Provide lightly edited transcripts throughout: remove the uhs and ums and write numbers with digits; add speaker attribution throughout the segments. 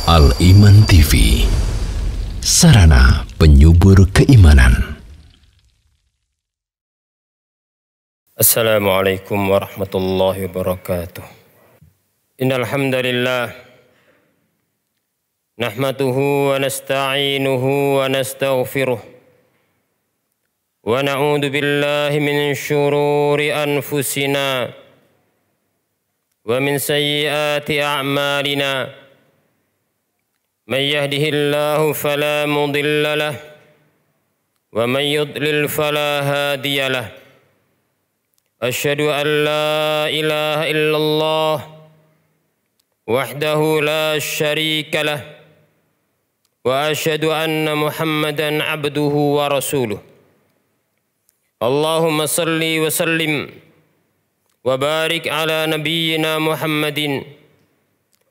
Speaker 1: Al-Iman TV, sarana penyubur keimanan.
Speaker 2: Assalamualaikum warahmatullahi wabarakatuh. Innal hamdalillah nahmaduhu wa nasta'inuhu wa nastaghfiruh wa na'udzu billahi min syururi anfusina wa min sayyiati a'malina. من يهده الله فلا مضل له ومن يضلل فلا هادي له أشهد أن لا إله إلا الله وحده لا شريك له وأشهد أن محمدا عبده ورسوله اللهم صل وسلم وبارك على نبينا محمد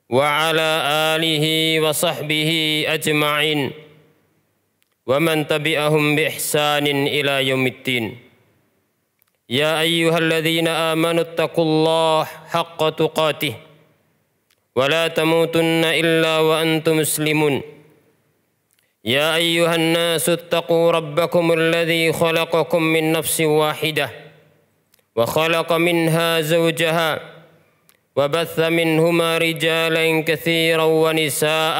Speaker 2: وعلى آله وصحبه أجمعين ومن تبعهم بإحسان إلى يوم الدين يا أيها الذين آمنوا اتقوا الله حق تقاته ولا تموتن إلا وأنتم مسلمون يا أيها الناس اتقوا ربكم الذي خلقكم من نفس واحدة وخلق منها زوجها وبث منهما رجالا كثيرا ونساء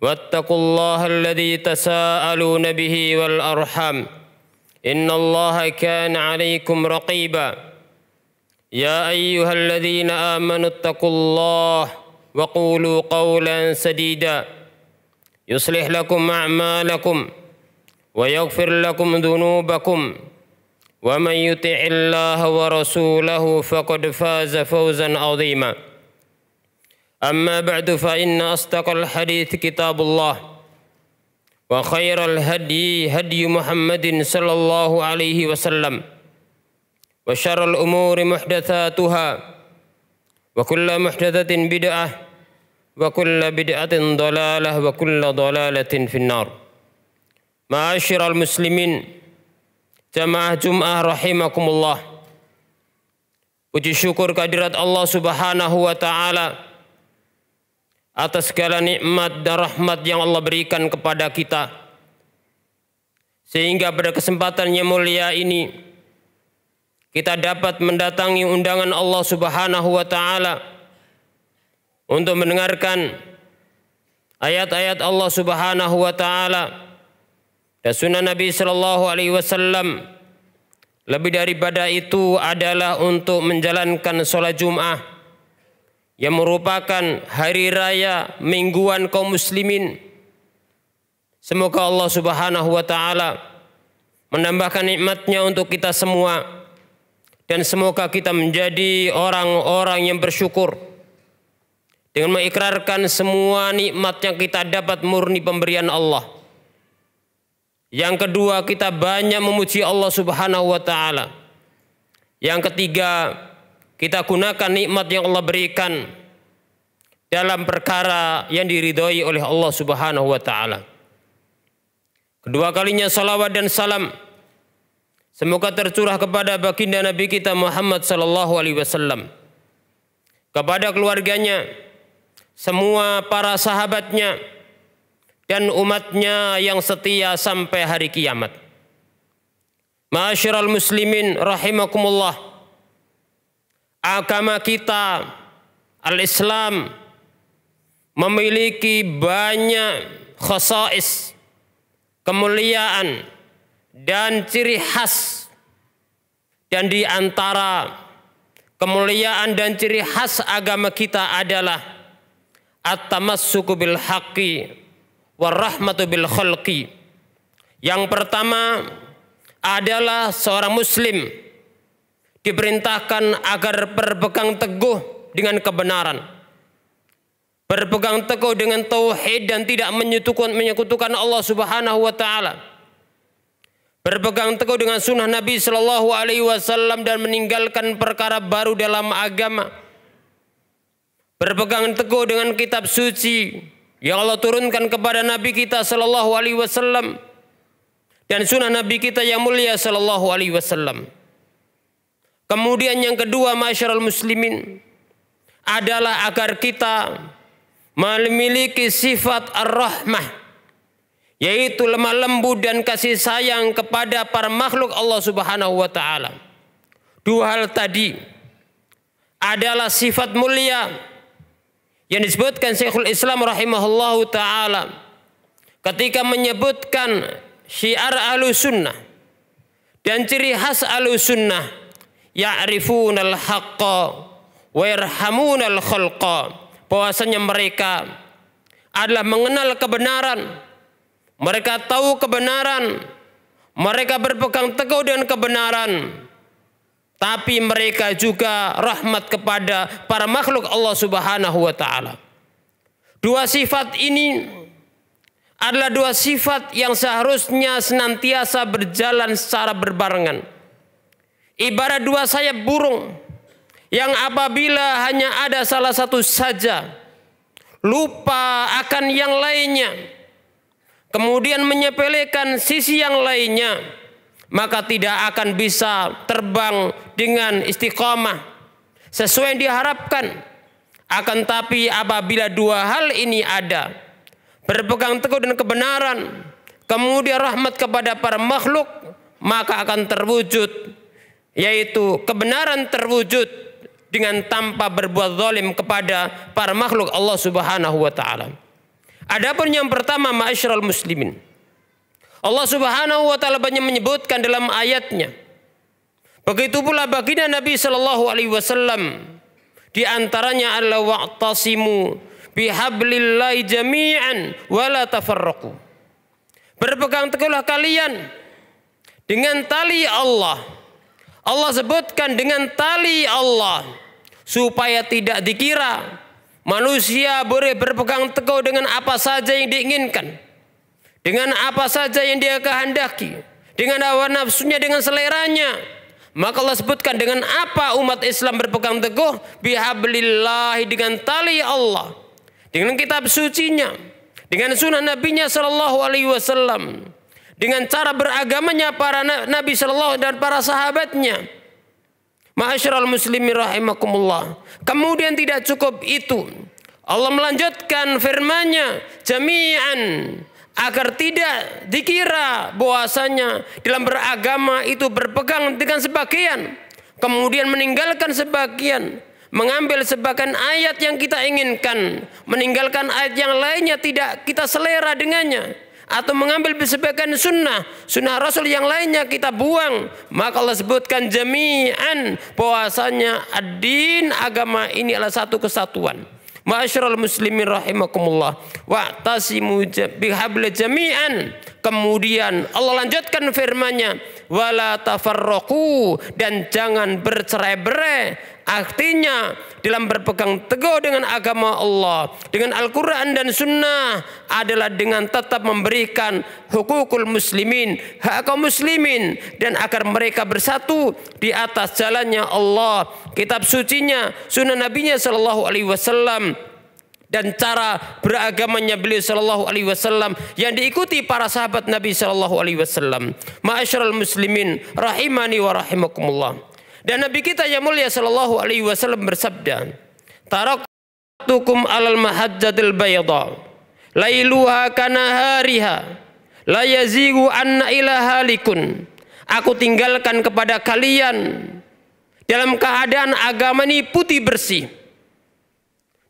Speaker 2: واتقوا الله الذي تساءلون به والأرحام إن الله كان عليكم رقيبا يا أيها الذين آمنوا اتقوا الله وقولوا قولا سديدا يصلح لكم أعمالكم ويغفر لكم ذنوبكم ومن يطع الله ورسوله فقد فاز فوزا عظيما أما بعد فإن أصدق الحديث كتاب الله وخير الهدي هدي محمد صلى الله عليه وسلم وشر الأمور محدثاتها وكل محدثة بدعة وكل بدعة ضلالة وكل ضلالة في النار. معاشر المسلمين Jamaah Jum'ah rahimakumullah. Puji syukur kehadirat Allah Subhanahu wa ta'ala atas segala nikmat dan rahmat yang Allah berikan kepada kita, sehingga pada kesempatan yang mulia ini kita dapat mendatangi undangan Allah Subhanahu wa ta'ala untuk mendengarkan ayat-ayat Allah Subhanahu wa ta'ala dan sunnah Nabi sallallahu alaihi wasallam. Lebih daripada itu adalah untuk menjalankan sholat Jum'ah yang merupakan hari raya mingguan kaum muslimin. Semoga Allah Subhanahu wa ta'ala menambahkan nikmatnya untuk kita semua, dan semoga kita menjadi orang-orang yang bersyukur dengan mengikrarkan semua nikmat yang kita dapat murni pemberian Allah. Yang kedua, kita banyak memuji Allah Subhanahu wa ta'ala. Yang ketiga, kita gunakan nikmat yang Allah berikan dalam perkara yang diridhoi oleh Allah Subhanahu wa ta'ala. Kedua kalinya salawat dan salam semoga tercurah kepada baginda Nabi kita Muhammad sallallahu alaihi wasallam, kepada keluarganya, semua para sahabatnya, dan umatnya yang setia sampai hari kiamat. Ma'asyiral muslimin rahimakumullah. Agama kita, al-Islam, memiliki banyak khasais, kemuliaan dan ciri khas. Dan di antara kemuliaan dan ciri khas agama kita adalah at-tamassuku bil haqqi warahmatu bil khalqi. Yang pertama adalah seorang muslim diperintahkan agar berpegang teguh dengan kebenaran, berpegang teguh dengan tauhid dan tidak menyekutukan Allah Subhanahu wa ta'ala, berpegang teguh dengan sunnah Nabi sallallahu alaihi wasallam dan meninggalkan perkara baru dalam agama, berpegang teguh dengan kitab suci yang Allah turunkan kepada Nabi kita sallallahu alaihi wasallam dan sunnah Nabi kita yang mulia sallallahu alaihi wasallam. Kemudian yang kedua, masyarul muslimin, adalah agar kita memiliki sifat ar-rahmah, yaitu lemah lembut dan kasih sayang kepada para makhluk Allah Subhanahu wa taala. Dua hal tadi adalah sifat mulia yang disebutkan Syekhul Islam rahimahullahu taala ketika menyebutkan syiar Ahlussunnah dan ciri khas Ahlussunnah, ya'rifunal haqqa wa yarhamunal khalqa, bahwasanya mereka adalah mengenal kebenaran, mereka tahu kebenaran, mereka berpegang teguh dengan kebenaran, tapi mereka juga rahmat kepada para makhluk Allah Subhanahu wa taala. Dua sifat ini adalah dua sifat yang seharusnya senantiasa berjalan secara berbarengan. Ibarat dua sayap burung yang apabila hanya ada salah satu saja lupa akan yang lainnya, kemudian menyepelekan sisi yang lainnya, maka tidak akan bisa terbang dengan istiqamah sesuai yang diharapkan. Akan tapi apabila dua hal ini ada, berpegang teguh dengan kebenaran, kemudian rahmat kepada para makhluk, maka akan terwujud, yaitu kebenaran terwujud dengan tanpa berbuat zalim kepada para makhluk Allah Subhanahu wa taala. Adapun yang pertama, ma'asyiral muslimin, Allah Subhanahu wa taala banyak menyebutkan dalam ayatnya. Begitu pula baginda Nabi sallallahu alaihi wasallam, di antaranya adalah wa'tasimu bihablillahi jami'an wa la tafarraqu. Berpegang teguhlah kalian dengan tali Allah. Allah sebutkan dengan tali Allah supaya tidak dikira manusia boleh berpegang teguh dengan apa saja yang diinginkan, dengan apa saja yang dia kehendaki, dengan hawa nafsunya, dengan seleranya. Maka Allah sebutkan dengan apa umat Islam berpegang teguh, bihablillahi, dengan tali Allah, dengan kitab sucinya, dengan sunnah nabinya sallallahu alaihi wasallam, dengan cara beragamanya para nabi sallallahu dan para sahabatnya. Ma'asyiral muslimin rahimakumullah. Kemudian tidak cukup itu, Allah melanjutkan firman-Nya jami'an, agar tidak dikira bahwasanya dalam beragama itu berpegang dengan sebagian, kemudian meninggalkan sebagian, mengambil sebagian ayat yang kita inginkan, meninggalkan ayat yang lainnya tidak kita selera dengannya, atau mengambil sebagian sunnah Rasul yang lainnya kita buang. Maka Allah sebutkan jami'an, bahwasanya ad-din, agama ini adalah satu kesatuan. Ma'asyiral muslimin rahimakumullah, wa'tasimu bihabli jami'an. Kemudian Allah lanjutkan firman-Nya, wala tafarraqu, dan jangan bercerai-berai. Artinya dalam berpegang teguh dengan agama Allah, dengan Al-Quran dan Sunnah, adalah dengan tetap memberikan hukukul muslimin, hak kaum muslimin, dan agar mereka bersatu di atas jalannya Allah, kitab sucinya, sunnah nabinya sallallahu alaihi wasallam, dan cara beragamanya beliau sallallahu alaihi wasallam yang diikuti para sahabat Nabi sallallahu alaihi wasallam. Ma'asyiral muslimin rahimani wa rahimakumullah. Dan Nabi kita yang mulia sallallahu alaihi wasallam bersabda, taraktukum alal mahajjatil bayda lailuha kanahariha la yazigu anna ila halikun. Aku tinggalkan kepada kalian dalam keadaan agama ini putih bersih.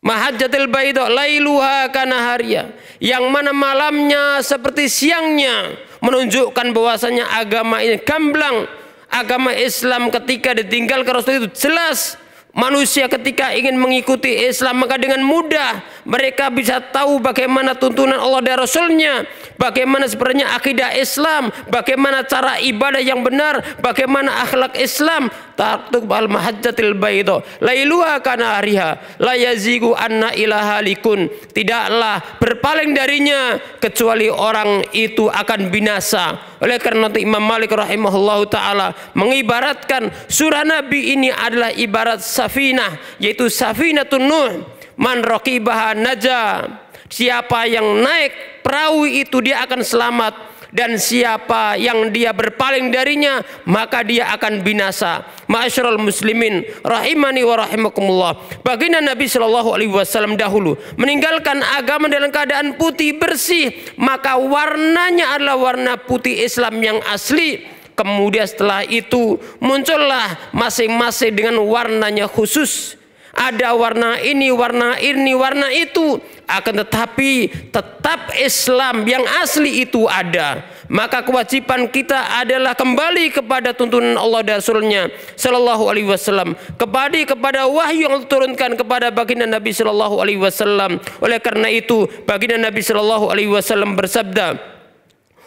Speaker 2: Mahajjatil bayda lailuha kanahariha, yang mana malamnya seperti siangnya, menunjukkan bahwasanya agama ini gamblang. Agama Islam ketika ditinggalkan Rasul itu jelas. Manusia ketika ingin mengikuti Islam, maka dengan mudah mereka bisa tahu bagaimana tuntunan Allah dan Rasulnya, bagaimana sebenarnya akidah Islam, bagaimana cara ibadah yang benar, bagaimana akhlak Islam. Taraktuk al mahajjatil bayda lailuha kanahariha la yazigu anna ila halikun. Tidaklah berpaling darinya kecuali orang itu akan binasa. Oleh karena itu Imam Malik rahimahullahu taala mengibaratkan surah Nabi ini adalah ibarat safinah, yaitu safinatun Nuh, man raqibaha naja. Siapa yang naik perahu itu dia akan selamat. dan siapa yang dia berpaling darinya maka dia akan binasa. Ma'asyiral muslimin rahimani wa rahimakumullah. Baginda Nabi Shallallahu alaihi wasallam dahulu meninggalkan agama dalam keadaan putih bersih, maka warnanya adalah warna putih Islam yang asli. Kemudian setelah itu muncullah masing-masing dengan warnanya khusus. Ada warna ini, warna ini, warna itu. Akan tetapi tetap Islam yang asli itu ada. Maka kewajiban kita adalah kembali kepada tuntunan Allah dan Rasulnya Sallallahu alaihi wasallam, kepada wahyu yang diturunkan kepada baginda Nabi Sallallahu alaihi wasallam. Oleh karena itu baginda Nabi Sallallahu alaihi wasallam bersabda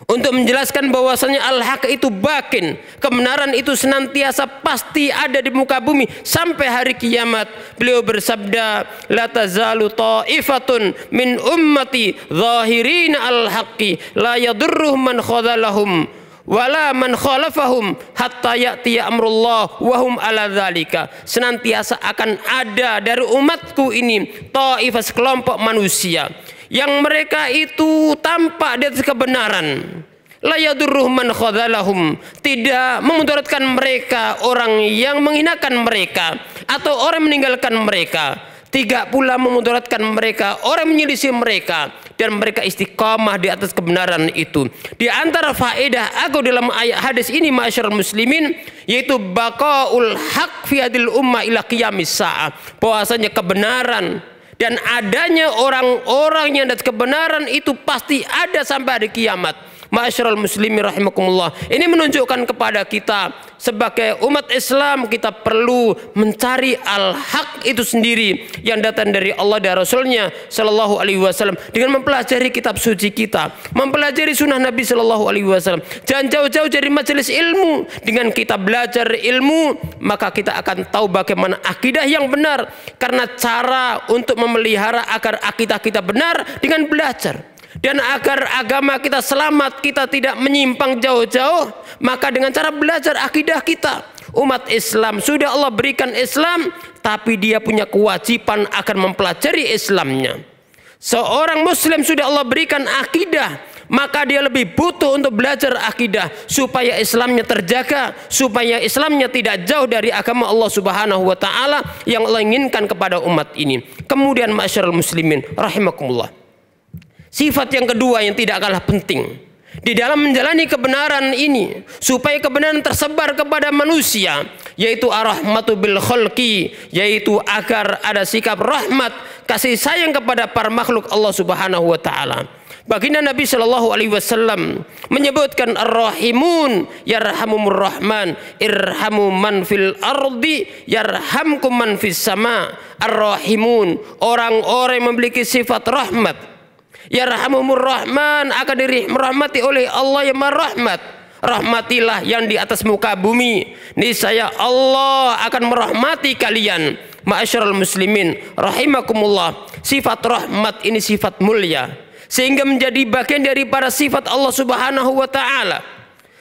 Speaker 2: untuk menjelaskan bahwasanya al-haq itu bakin, kebenaran itu senantiasa pasti ada di muka bumi sampai hari kiamat. Beliau bersabda, la tazalu ta'ifatun min ummati zahirina al-haqqi la yadurruh man khadalahum wala man khalafahum hatta ya'tiya amrullah wa hum ala dzalika. Senantiasa akan ada dari umatku ini ta'ifah, sekelompok manusia yang mereka itu tampak di atas kebenaran. La yadurruh man khadalahum, tidak memudaratkan mereka orang yang menghinakan mereka atau orang meninggalkan mereka. Tidak pula memudaratkan mereka orang menyelisih mereka, dan mereka istiqamah di atas kebenaran itu. Di antara faedah aku dalam ayat hadis ini ma'asyiral muslimin, yaitu baqaul haq fi hadil ummah ila qiyamis saah, bahwasanya kebenaran dan adanya orang-orang yang dari kebenaran itu pasti ada sampai hari kiamat. Ma'asyiral muslimin rahimakumullah. Ini menunjukkan kepada kita sebagai umat Islam kita perlu mencari al-haq itu sendiri yang datang dari Allah dan Rasulnya Sallallahu alaihi wasallam dengan mempelajari kitab suci kita, mempelajari sunnah Nabi Sallallahu alaihi wasallam. Jangan jauh-jauh dari majelis ilmu. Dengan kita belajar ilmu maka kita akan tahu bagaimana akidah yang benar, karena cara untuk memelihara agar akidah kita benar dengan belajar. Dan agar agama kita selamat, kita tidak menyimpang jauh-jauh, maka dengan cara belajar akidah kita. Umat Islam sudah Allah berikan Islam, tapi dia punya kewajiban akan mempelajari Islamnya. Seorang muslim sudah Allah berikan akidah, maka dia lebih butuh untuk belajar akidah supaya Islamnya terjaga, supaya Islamnya tidak jauh dari agama Allah Subhanahu wa taala yang Allah inginkan kepada umat ini. Kemudian ma'asyiral muslimin rahimakumullah, sifat yang kedua yang tidak kalah penting di dalam menjalani kebenaran ini supaya kebenaran tersebar kepada manusia, yaitu ar-rahmatu bil khalqi, yaitu agar ada sikap rahmat, kasih sayang kepada para makhluk Allah Subhanahu wa taala. Baginda Nabi Shallallahu alaihi wasallam menyebutkan ar-rahimun yarhamumur rahman irhamu man fil ardi yarhamkum man fis sama. Ar-rahimun, orang-orang yang memiliki sifat rahmat, yarhamumur rahman, akan dirahmati oleh Allah yang merahmat. Rahmatilah yang di atas muka bumi, niscaya Allah akan merahmati kalian. Ma'asyiral muslimin rahimakumullah, sifat rahmat ini sifat mulia sehingga menjadi bagian daripada sifat Allah Subhanahu wa taala.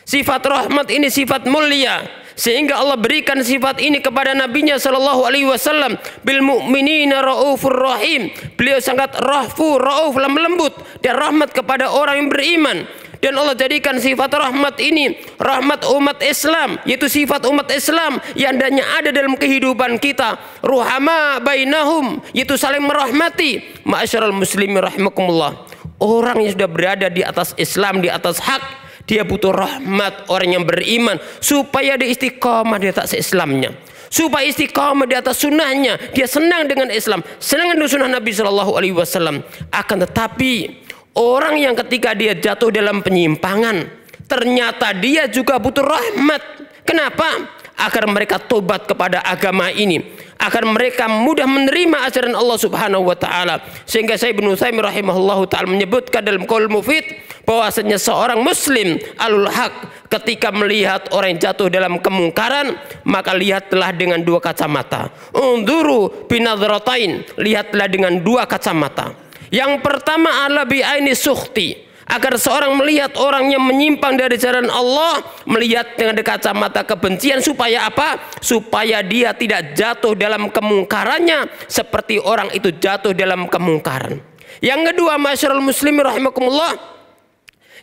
Speaker 2: Sifat rahmat ini sifat mulia sehingga Allah berikan sifat ini kepada nabinya Sallallahu alaihi wasallam, bil mu'minina raufur rahim. Beliau sangat rahfu, rauf, lembut dan rahmat kepada orang yang beriman. Dan Allah jadikan sifat rahmat ini rahmat umat Islam, yaitu sifat umat Islam yang adanya ada dalam kehidupan kita. Ruhama bainahum, yaitu saling merahmati. Ma'asyiral muslimin rahimakumullah, orang yang sudah berada di atas Islam, di atas hak, dia butuh rahmat orang yang beriman supaya dia istiqamah di atas Islamnya, supaya istiqamah di atas sunnahnya. Dia senang dengan Islam, senang dengan sunnah Nabi Shallallahu alaihi wasallam. Akan tetapi orang yang ketika dia jatuh dalam penyimpangan, ternyata dia juga butuh rahmat. Kenapa? Agar mereka tobat kepada agama ini, agar mereka mudah menerima ajaran Allah Subhanahu wa taala. Sehingga Syekh Ibnu Utsaimin rahimahullahu taala menyebutkan dalam Qaul Mufid bahwasanya seorang muslim alul haq ketika melihat orang yang jatuh dalam kemungkaran, maka lihatlah dengan dua kacamata. Unduru binadratain, lihatlah dengan dua kacamata. Yang pertama adalah bi'aini sukhti, agar seorang melihat orang yang menyimpang dari jalan Allah, melihat dengan kacamata kebencian. Supaya apa? Supaya dia tidak jatuh dalam kemungkarannya seperti orang itu jatuh dalam kemungkaran. Yang kedua, masyarul muslimin rahimakumullah,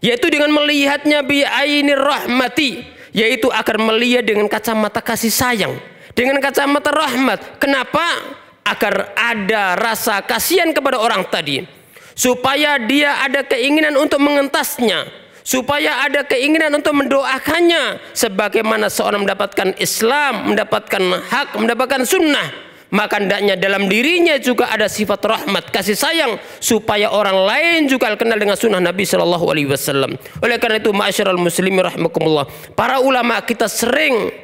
Speaker 2: yaitu dengan melihatnya bi ainir rahmati, yaitu akan melihat dengan kacamata kasih sayang, dengan kacamata rahmat. Kenapa? Agar ada rasa kasihan kepada orang tadi, supaya dia ada keinginan untuk mengentasnya, supaya ada keinginan untuk mendoakannya. Sebagaimana seorang mendapatkan Islam, mendapatkan hak, mendapatkan sunnah, maka hendaknya dalam dirinya juga ada sifat rahmat, kasih sayang, supaya orang lain juga kenal dengan sunnah Nabi Shallallahu Alaihi Wasallam. Oleh karena itu, ma'asyiral muslimin rahimakumullah, para ulama kita sering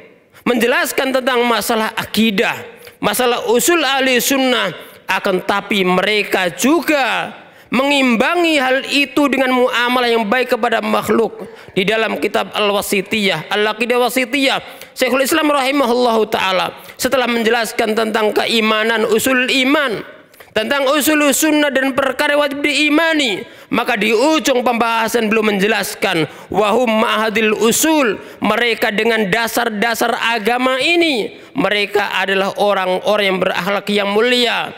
Speaker 2: menjelaskan tentang masalah akidah, masalah usul ahli sunnah, akan tapi mereka juga mengimbangi hal itu dengan muamalah yang baik kepada makhluk. Di dalam kitab Al-Wasithiyah, Al-Aqidah Wasithiyah, Syekhul Islam rahimahullahu ta'ala setelah menjelaskan tentang keimanan, usul iman, tentang usul sunnah dan perkara wajib diimani, maka di ujung pembahasan belum menjelaskan wahum ma'hadil usul, mereka dengan dasar-dasar agama ini, mereka adalah orang-orang yang berakhlak yang mulia.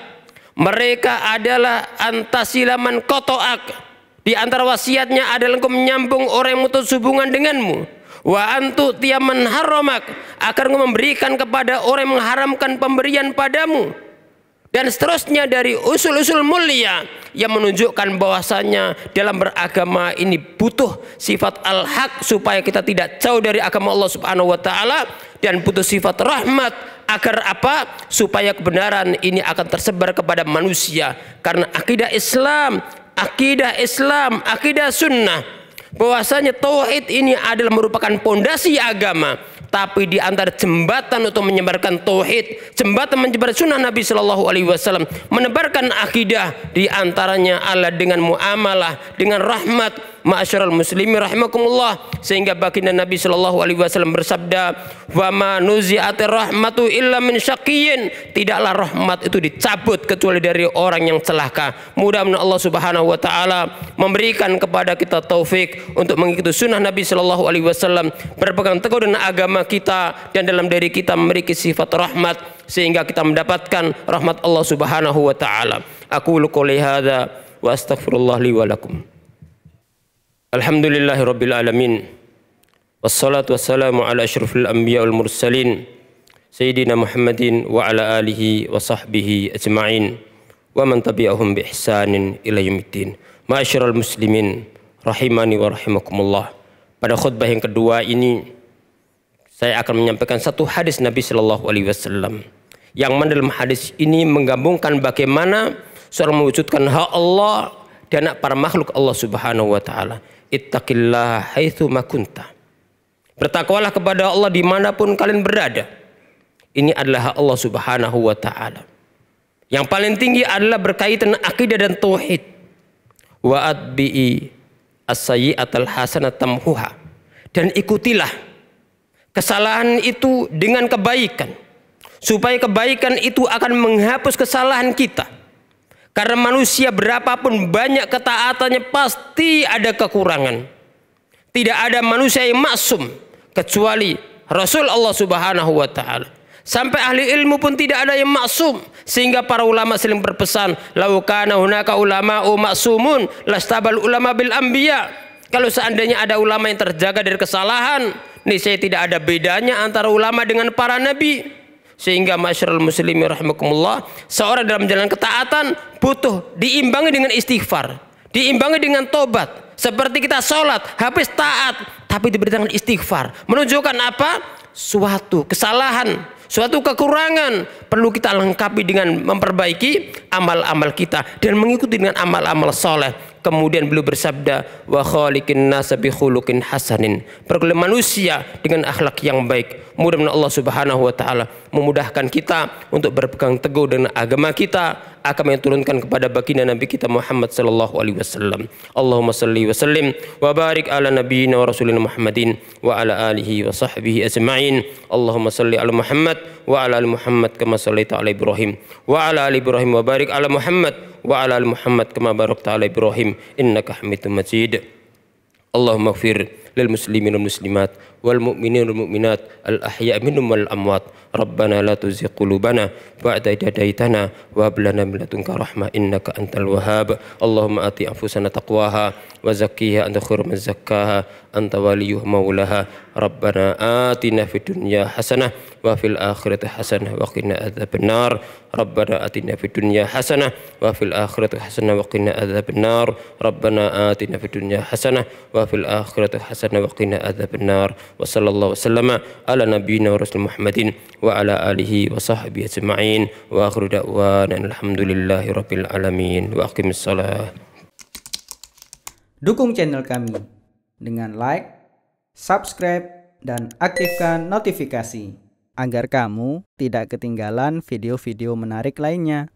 Speaker 2: Mereka adalah antasilaman kotoak. Di antara wasiatnya adalah engkau menyambung orang yang memutus hubungan denganmu. Wa antu tiaman haramak, akan engkau memberikan kepada orang yang mengharamkan pemberian padamu. Dan seterusnya dari usul-usul mulia yang menunjukkan bahwasanya dalam beragama ini butuh sifat al-haq supaya kita tidak jauh dari agama Allah Subhanahu wa taala, dan butuh sifat rahmat agar apa? Supaya kebenaran ini akan tersebar kepada manusia. Karena akidah Islam, akidah sunnah, bahwasanya tauhid ini adalah merupakan pondasi agama. Tapi di antara jembatan untuk menyebarkan tauhid, jembatan menyebarkan sunnah Nabi Shallallahu Alaihi Wasallam, menebarkan akidah, di antaranya adalah dengan muamalah, dengan rahmat. Ma'asyiral muslimin rahimakumullah, sehingga baginda Nabi Shallallahu Alaihi Wasallam bersabda, wa ma nuzi'atir rahmatu illa min syaqiyyin, tidaklah rahmat itu dicabut kecuali dari orang yang celaka. Mudah-mudahan Allah Subhanahu wa taala memberikan kepada kita taufik untuk mengikuti sunnah Nabi Shallallahu Alaihi Wasallam, berpegang teguh dengan agama kita, dan dalam diri kita memiliki sifat rahmat sehingga kita mendapatkan rahmat Allah Subhanahu wa taala. Aqulu qouli hadza wa astaghfirullah li wa lakum. Alhamdulillahirabbil alamin. Wassalatu wassalamu ala asyrafil anbiya wal mursalin sayyidina Muhammadin wa ala alihi wa sahbihi ajma'in wa man tabi'ahum bi ihsanin ila yaumiddin. Ma'asyiral muslimin rahimani wa rahimakumullah. Pada khutbah yang kedua ini saya akan menyampaikan satu hadis Nabi Shallallahu Alaihi Wasallam yang mana dalam hadis ini menggabungkan bagaimana seorang mewujudkan hak Allah dan hak para makhluk Allah Subhanahu wa taala. Ittaqillah haitsu ma kunta. Bertakwalah kepada Allah dimanapun kalian berada. Ini adalah hak Allah Subhanahu wa taala. Yang paling tinggi adalah berkaitan akidah dan tauhid. Wa atbi'i as-sayyi'atal hasanata tamhuha. Dan ikutilah kesalahan itu dengan kebaikan, supaya kebaikan itu akan menghapus kesalahan kita. Karena manusia berapapun banyak ketaatannya pasti ada kekurangan. Tidak ada manusia yang maksum kecuali Rasul Allah Subhanahu wa taala. Sampai ahli ilmu pun tidak ada yang maksum, sehingga para ulama sering berpesan, lau kana hunaka ulama'u maksumun lastabal ulama bil anbiya. Kalau seandainya ada ulama yang terjaga dari kesalahan, niscaya tidak ada bedanya antara ulama dengan para nabi. Sehingga ma'asyiral muslimin rahimakumullah, seorang dalam jalan ketaatan butuh diimbangi dengan istighfar, diimbangi dengan tobat. Seperti kita sholat habis taat tapi diberi dengan istighfar, menunjukkan apa? Suatu kesalahan, suatu kekurangan perlu kita lengkapi dengan memperbaiki amal-amal kita dan mengikuti dengan amal-amal soleh. Kemudian beliau bersabda, wa khaliqin nasa bi khuluqin hasanin, pergaulan manusia dengan akhlak yang baik. Mudah-mudahan Allah Subhanahu wa taala memudahkan kita untuk berpegang teguh dengan agama kita, agama yang turunkan kepada baginda Nabi kita Muhammad sallallahu alaihi wasallam. Allahumma salli wa sallim wa barik ala nabiyyina wa rasulina Muhammadin wa ala alihi wa sahbihi ajma'in. Allahumma salli ala Muhammad wa ala ali Muhammad kama sallaita ala Ibrahim wa ala ali Ibrahim wa barik ala Muhammad wa ala ali Muhammad kama barakta ala Ibrahim innaka Hamidum Majid. Allahumma ighfir lil muslimin wal muslimat wal mu'minin wal mu'minat al ahya' minhum wal amwat. Rabbana la tuzigh qulubana ba'da idh hadaitana wa hab lana min ladunka rahmah innaka antal wahhab. Allahumma ati anfusana taqwaha wa zakkiha anta khairu man zakkaha anta waliyuha maulaha. Rabbana atina fid dunya hasanah wa fil akhirati hasanah wa qina adzabannar. Rabbana atina fid dunya hasanah wa fil akhirati hasanah wa qina adzabannar. Rabbana atina fid dunya hasanah wa fil akhirati hasanah wa qina adzabannar. Wa sallallahu wasallama ala nabiyyina wa rasul Muhammadin wa ala alihi wa sahbihi ajma'in wa akhiru da'wana alhamdulillahi rabbil alamin wa aqimis salah.
Speaker 3: Dukung channel kami dengan like, subscribe, dan aktifkan notifikasi agar kamu tidak ketinggalan video-video menarik lainnya.